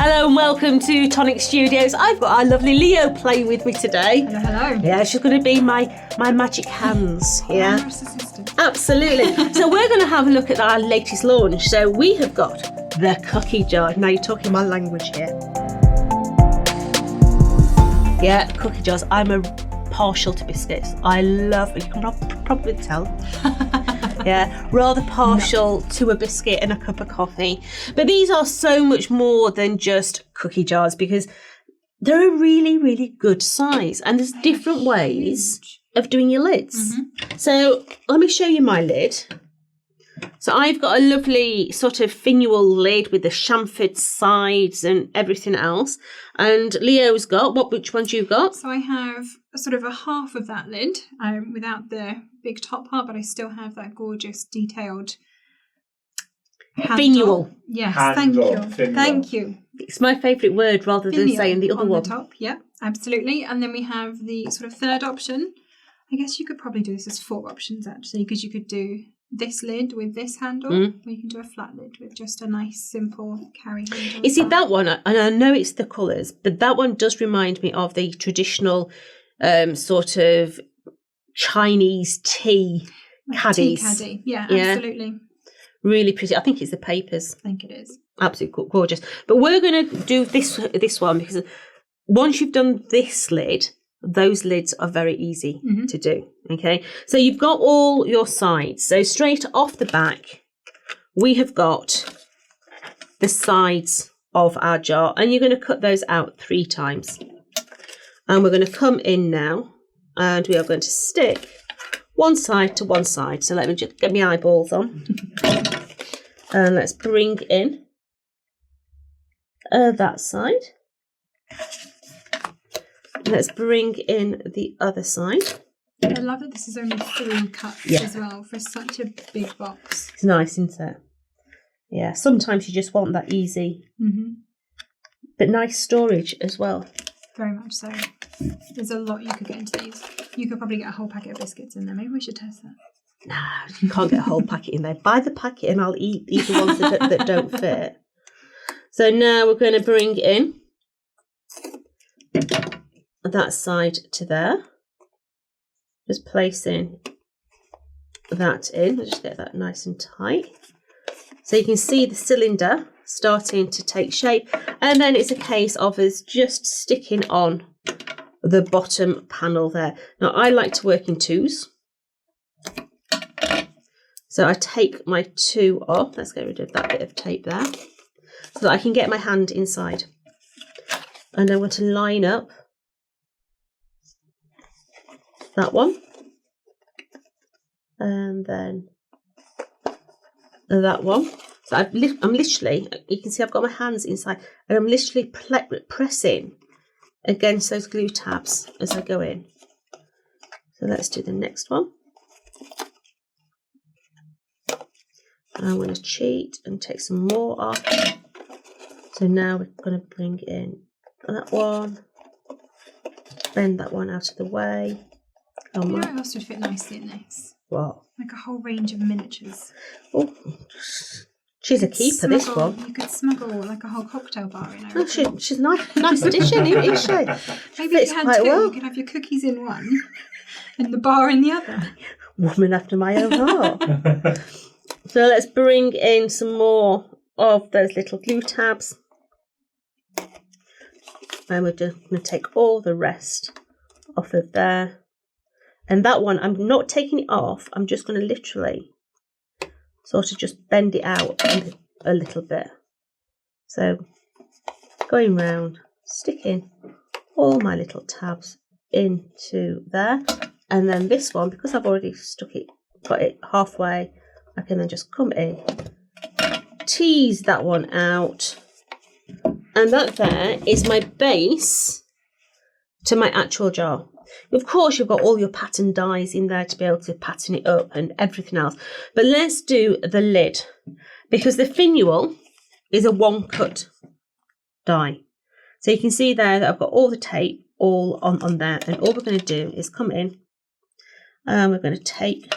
Hello and welcome to Tonic Studios. I've got our lovely Leo playing with me today. Hello, hello. Yeah, she's going to be my magic hands. Yeah, Assistant. absolutely. So we're going to have a look at our latest launch. So we have got the cookie jar. Now you're talking my language here. Yeah, cookie jars. I'm a partial to biscuits. I love, you can probably tell. Yeah, rather partial to a biscuit and a cup of coffee. But these are so much more than just cookie jars because they're a really, really good size. And there's different ways of doing your lids. Mm-hmm. So let me show you my lid. So I've got a lovely sort of finial lid with the chamfered sides and everything else. And Leo's got, which ones you've got? So I have a sort of a half of that lid without the big top part, but I still have that gorgeous detailed finial. Yes, Handle, thank you. finial. Thank you. It's my favourite word rather than saying the other on one. The top, yeah, absolutely. And then we have the sort of third option. I guess you could probably do this as 4 options actually, because you could do this lid with this handle, or you can do a flat lid with just a nice simple carry handle. You see that one, and I know it's the colours, but that one does remind me of the traditional sort of Chinese tea caddies. Tea caddy, yeah, absolutely. Really pretty. I think it's the papers. I think it is. Absolutely gorgeous. But we're going to do this one because once you've done this lid, those lids are very easy to do. Okay, so you've got all your sides. So straight off the back, we have got the sides of our jar, and you're going to cut those out 3 times. And we're going to come in now, and we are going to stick one side to one side. So let me just get my eyeballs on, and let's bring in that side. Let's bring in the other side. I love that this is only 3 cuts as well for such a big box. It's nice, isn't it? Yeah, sometimes you just want that easy, but nice storage as well. Very much so. There's a lot you could get into these. You could probably get a whole packet of biscuits in there. Maybe we should test that. No, you can't get a whole packet in there. Buy the packet and I'll eat the ones that don't fit. So now we're going to bring in that side to there. Just placing that in. Let's just get that nice and tight. So you can see the cylinder starting to take shape. And then it's a case of us just sticking on the bottom panel there. Now I like to work in 2s. So I take my 2 off. Let's get rid of that bit of tape there. So that I can get my hand inside. And I want to line up that one, and then that one. So I'm literally, you can see I've got my hands inside, and I'm literally pressing against those glue tabs as I go in. So let's do the next one. And I'm going to cheat and take some more off. So now we're going to bring in that one, bend that one out of the way. You know what else would fit nicely in this? What? Like a whole range of miniatures. Oh, she's a keeper, this one. You could smuggle like a whole cocktail bar in her. Oh, she's nice addition, isn't she? Maybe if you had 2, you could have your cookies in one and the bar in the other. Woman after my own heart. So let's bring in some more of those little glue tabs. And we're just going to take all the rest off of there. And that one, I'm not taking it off. I'm just going to literally sort of just bend it out a little bit. So going round, sticking all my little tabs into there. And then this one, because I've already got it halfway, I can then just come in, tease that one out. And that there is my base to my actual jar. Of course, you've got all your pattern dies in there to be able to pattern it up and everything else. But let's do the lid, because the finial is a 1-cut die. So you can see there that I've got all the tape all on there. And all we're going to do is come in and we're going to take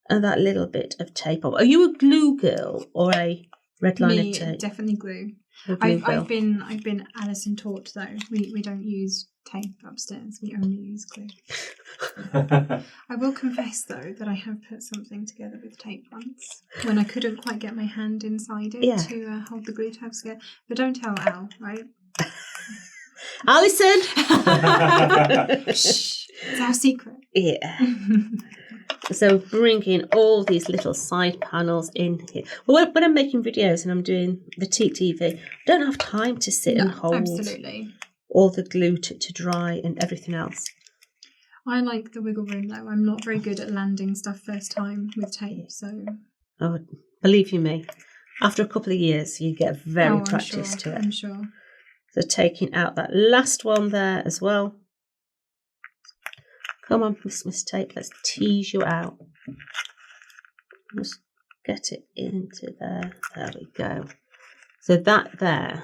that little bit of tape off. Are you a glue girl or a red liner tape? Definitely glue. I've been Alison taught though. We don't use tape upstairs. We only use glue. I will confess though that I have put something together with tape once when I couldn't quite get my hand inside it to hold the glue tabs together. But don't tell Al, right? Alison! Shh, it's our secret. Yeah. So bringing all these little side panels in here. Well, when I'm making videos and I'm doing the TV, I don't have time to sit and hold all the glue to dry and everything else. I like the wiggle room though. I'm not very good at landing stuff first time with tape, so... Oh, believe you me, after a couple of years you get very practiced to it. I'm sure. So taking out that last one there as well. Come on, Miss Tape, let's tease you out. Just get it into there. There we go. So that there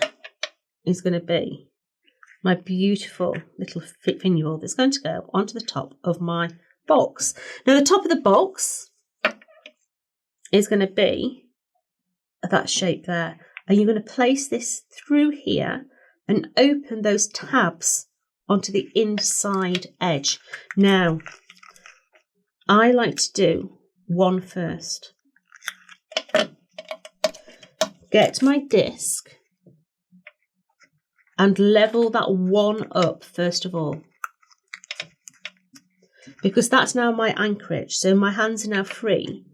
is going to be my beautiful little finial that's going to go onto the top of my box. Now the top of the box is going to be that shape there. And you're going to place this through here and open those tabs onto the inside edge. Now, I like to do one first. Get my disc and level that one up first of all, because that's now my anchorage. So my hands are now free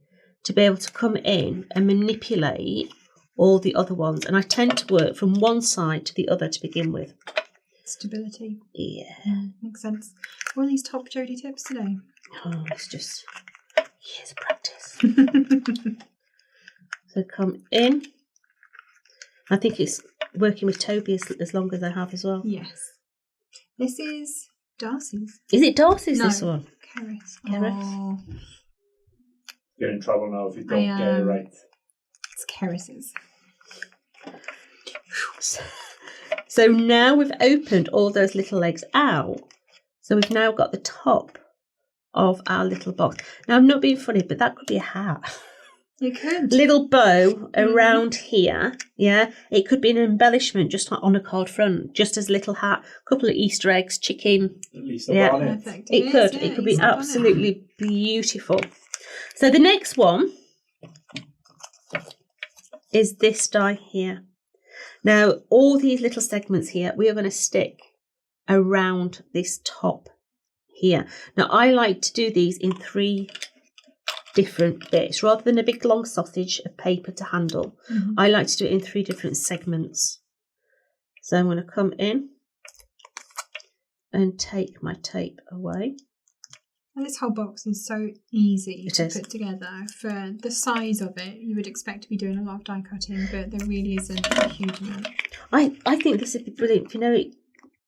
to be able to come in and manipulate all the other ones. And I tend to work from one side to the other to begin with. Stability. Yeah. Makes sense. What are these top Jodie tips today? Oh, it's just years of practice. So come in. I think it's working with Toby as long as I have as well. Yes. This is Darcy's. Is it Darcy's, this one? Kerris. Oh. You're in trouble now if you don't get it right. It's Kerris's. So now we've opened all those little legs out. So we've now got the top of our little box. Now I'm not being funny, but that could be a hat. It could. Little bow around here. Yeah. It could be an embellishment just on a card front, just as a little hat, a couple of Easter eggs, chicken. At least a bonnet. Perfect. It could. It could be absolutely beautiful. So the next one is this die here. Now, all these little segments here, we are going to stick around this top here. Now, I like to do these in 3 different bits. Rather than a big long sausage of paper to handle, I like to do it in 3 different segments. So I'm going to come in and take my tape away. And this whole box is so easy to put together. For the size of it, you would expect to be doing a lot of die cutting, but there really isn't a huge amount. I think this would be brilliant. You know,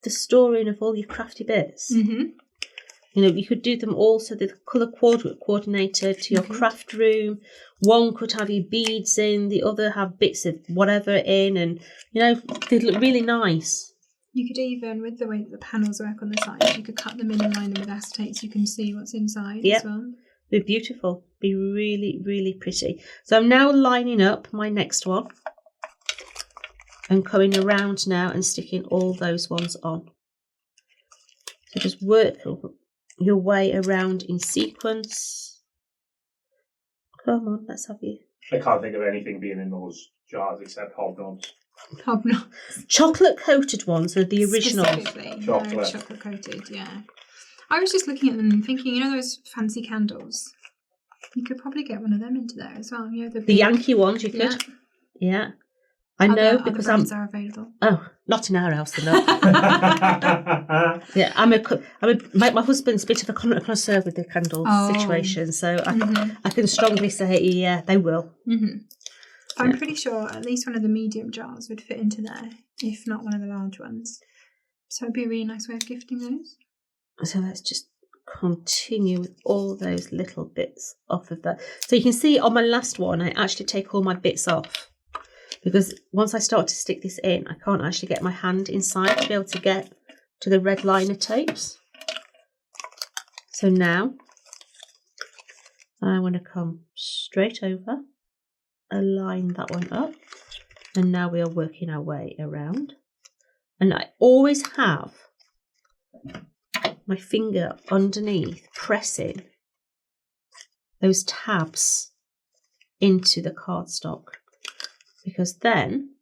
the storing of all your crafty bits. You know, you could do them all so they're colour coordinated to your craft room. One could have your beads in, the other have bits of whatever in, and, you know, they'd look really nice. You could even, with the way that the panels work on the sides, you could cut them in and line them with acetate so you can see what's inside as well. Be beautiful. Be really, really pretty. So I'm now lining up my next one and coming around now and sticking all those ones on. So just work your way around in sequence. Come on, let's have you. I can't think of anything being in those jars except hobnobs. Hobnobs. Chocolate coated ones are the originals. Specifically, chocolate coated, yeah. I was just looking at them and thinking, you know those fancy candles? You could probably get one of them into there as well. You know, the Yankee ones you could. Yeah. I know because other brands are available. Oh, not in our house, no. Yeah, my husband's a bit of a connoisseur with the candles situation, so I can strongly say, yeah, they will. I'm pretty sure at least one of the medium jars would fit into there, if not one of the large ones. So it'd be a really nice way of gifting those. So let's just continue with all those little bits off of that. So you can see on my last one, I actually take all my bits off, because once I start to stick this in, I can't actually get my hand inside to be able to get to the red liner tapes. So now I want to come straight over, align that one up, And now we are working our way around. And I always have my finger underneath pressing those tabs into the cardstock, because then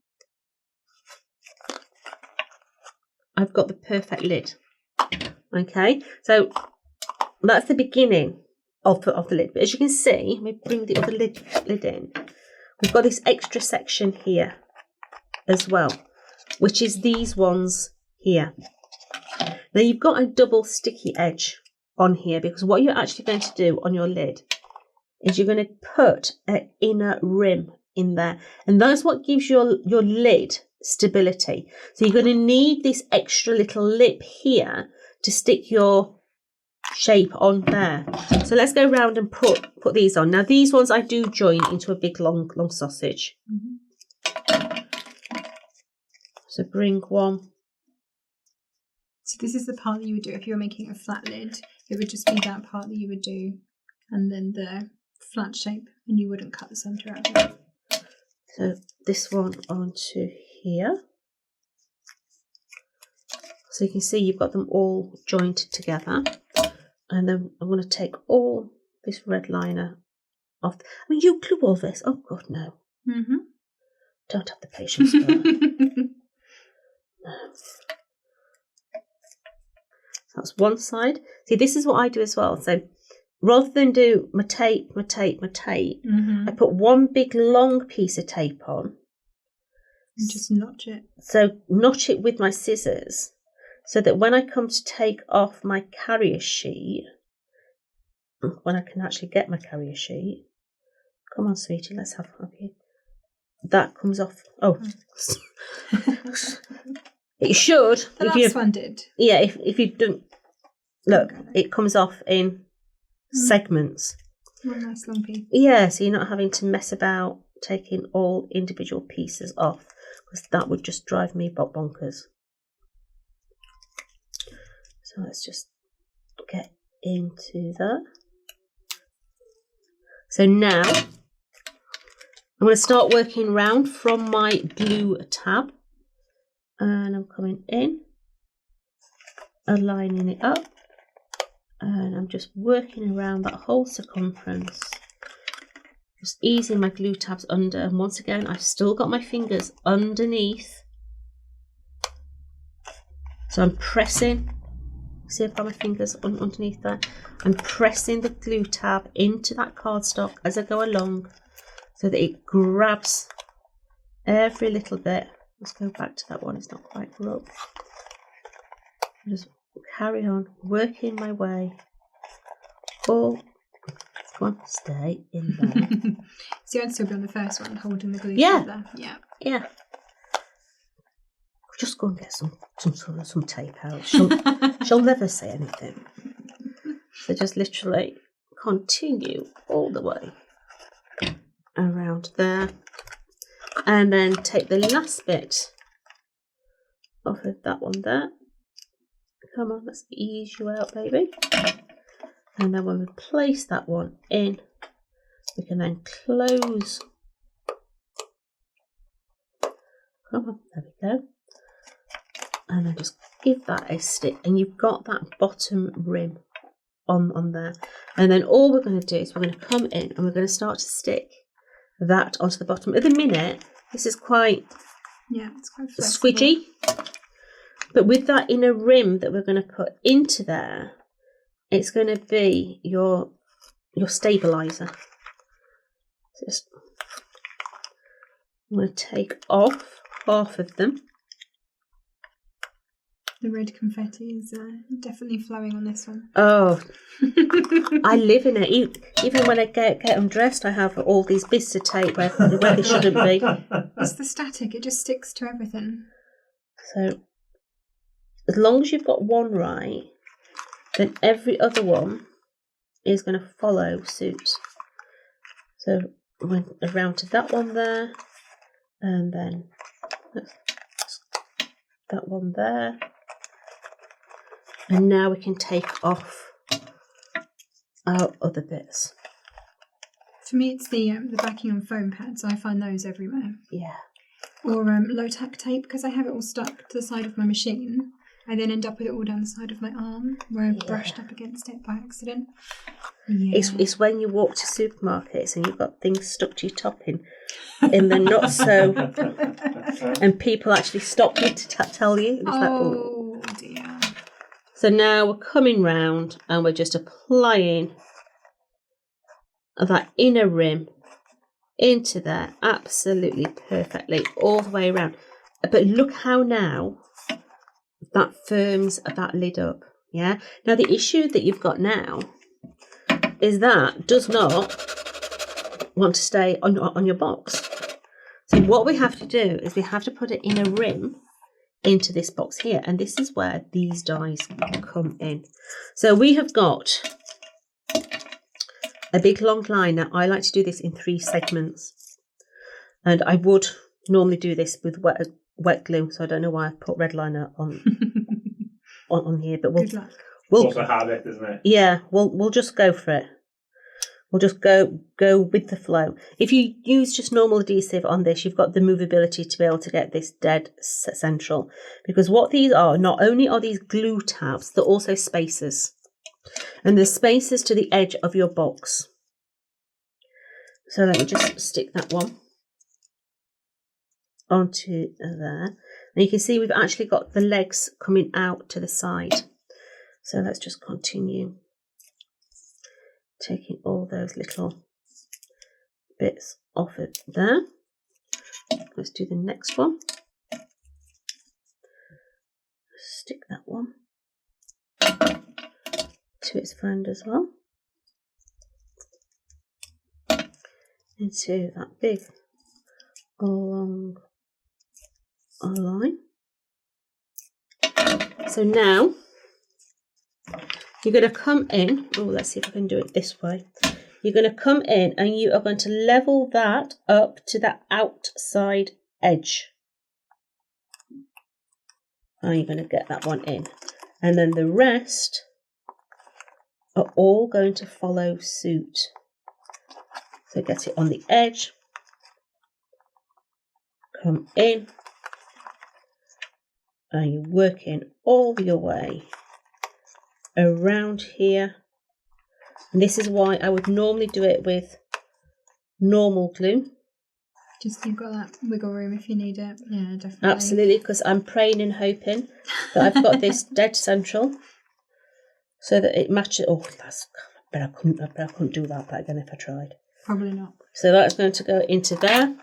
I've got the perfect lid. Okay, so that's the beginning of the lid. But as you can see, let me bring the other lid in. We've got this extra section here as well, which is these ones here. Now you've got a double sticky edge on here, because what you're actually going to do on your lid is you're going to put an inner rim in there, and that's what gives your lid stability. So you're going to need this extra little lip here to stick your shape on there. So let's go around and put these on. Now these ones I do join into a big long sausage. So bring one. So this is the part that you would do if you were making a flat lid. It would just be that part that you would do, and then the flat shape, and you wouldn't cut the centre out of it. So this one onto here. So you can see you've got them all joined together. And then I'm going to take all this red liner off. I mean, you glue all this. Oh, God, no. Don't have the patience for that. So that's one side. See, this is what I do as well. So rather than do my tape, I put one big long piece of tape on. And just notch it. So notch it with my scissors, so that when I come to take off my carrier sheet, when I can actually get my carrier sheet, come on, sweetie, let's have you. That comes off. Oh, it should. The last one did. Yeah, if you don't look, it comes off in segments. One nice long piece. Yeah, so you're not having to mess about taking all individual pieces off, because that would just drive me bonkers. So let's just get into that. So now I'm going to start working round from my glue tab, and I'm coming in, aligning it up, and I'm just working around that whole circumference, just easing my glue tabs under. And once again, I've still got my fingers underneath, so I'm pressing. See, I've got my fingers underneath there. I'm pressing the glue tab into that cardstock as I go along, so that it grabs every little bit. Let's go back to that one, it's not quite rubbed. Just carry on working my way. Oh, come on, stay in there. So you'd still be on the first one, holding the glue Yeah. there. Yeah. Just go and get some tape out. She'll never say anything. So just literally continue all the way around there, and then take the last bit off of that one there. Come on, let's ease you out, baby. And then when we place that one in, we can then close. Come on, there we go. And then just give that a stick, and you've got that bottom rim on there. And then all we're going to do is we're going to come in and we're going to start to stick that onto the bottom. At the minute, this is quite it's quite flexible. squidgy, but with that inner rim that we're going to put into there, it's going to be your stabilizer. So just, I'm going to take off half of them. The red confetti is definitely flowing on this one. Oh, I live in it. Even when I get undressed, I have all these bits of tape where they shouldn't be. It's the static, it just sticks to everything. So, as long as you've got one right, then every other one is going to follow suit. So, I went around to that one there, and then that one there. And now we can take off our other bits. For me, it's the backing on foam pads. I find those everywhere. Yeah. Or low-tack tape, because I have it all stuck to the side of my machine. I then end up with it all down the side of my arm, where I've brushed up against it by accident. Yeah. It's when you walk to supermarkets and you've got things stuck to your topping in the not so, and people actually stop you to tell you. It's oh dear. So now we're coming round and we're just applying that inner rim into there absolutely perfectly all the way around. But look how now that firms that lid up. Yeah. Now the issue that you've got now is that does not want to stay on your box. So what we have to do is we have to put an inner rim into this box here, and this is where these dies come in. So we have got a big long line. Now I like to do this in 3 segments, and I would normally do this with wet glue, so I don't know why I put red liner on on here, but we'll also habit, isn't it? Yeah, we'll just go for it. We'll just go with the flow. If you use just normal adhesive on this, you've got the movability to be able to get this dead central. Because what these are, not only are these glue tabs, they're also spacers. And the spacers to the edge of your box. So let me just stick that one onto there. And you can see we've actually got the legs coming out to the side. So let's just continue taking all those little bits off it there. Let's do the next one. Stick that one to its friend as well. Into that big long line. So now you're going to come in. Oh, let's see if I can do it this way. You're going to come in and you are going to level that up to the outside edge. And you're going to get that one in. And then the rest are all going to follow suit. So get it on the edge. Come in. And you're working all your way around here, and this is why I would normally do it with normal glue. Just you've got that wiggle room if you need it. Yeah, definitely. Absolutely, because I'm praying and hoping that I've got this dead central, so that it matches. Oh, I couldn't do that back then if I tried. Probably not. So that's going to go into there.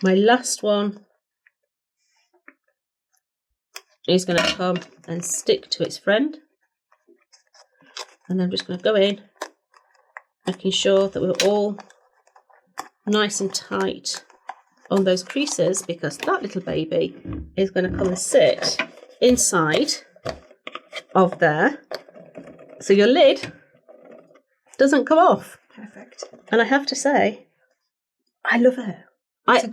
My last one is going to come and stick to its friend, and I'm just going to go in, making sure that we're all nice and tight on those creases, because that little baby is going to come and sit inside of there, so your lid doesn't come off. Perfect. And I have to say, I love it. I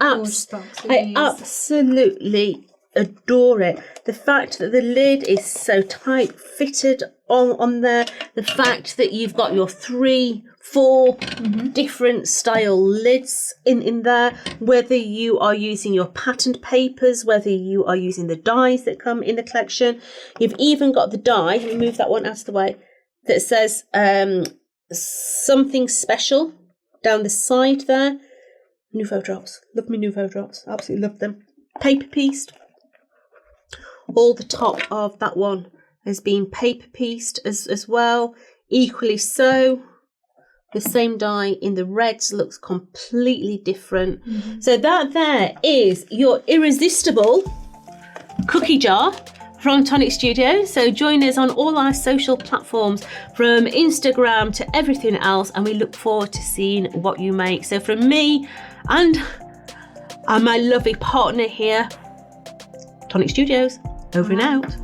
absolutely adore it. The fact that the lid is so tight fitted on there, the fact that you've got your 3-4 different style lids in there, whether you are using your patterned papers, whether you are using the dies that come in the collection. You've even got the die, let me move that one out of the way, that says something special down the side there. Nouveau drops, love me Nouveau drops, absolutely love them. Paper pieced. All the top of that one has been paper pieced as well. Equally so. The same die in the reds looks completely different. So that there is your irresistible cookie jar from Tonic Studios. So join us on all our social platforms, from Instagram to everything else, and we look forward to seeing what you make. So from me and my lovely partner here, Tonic Studios, over and out.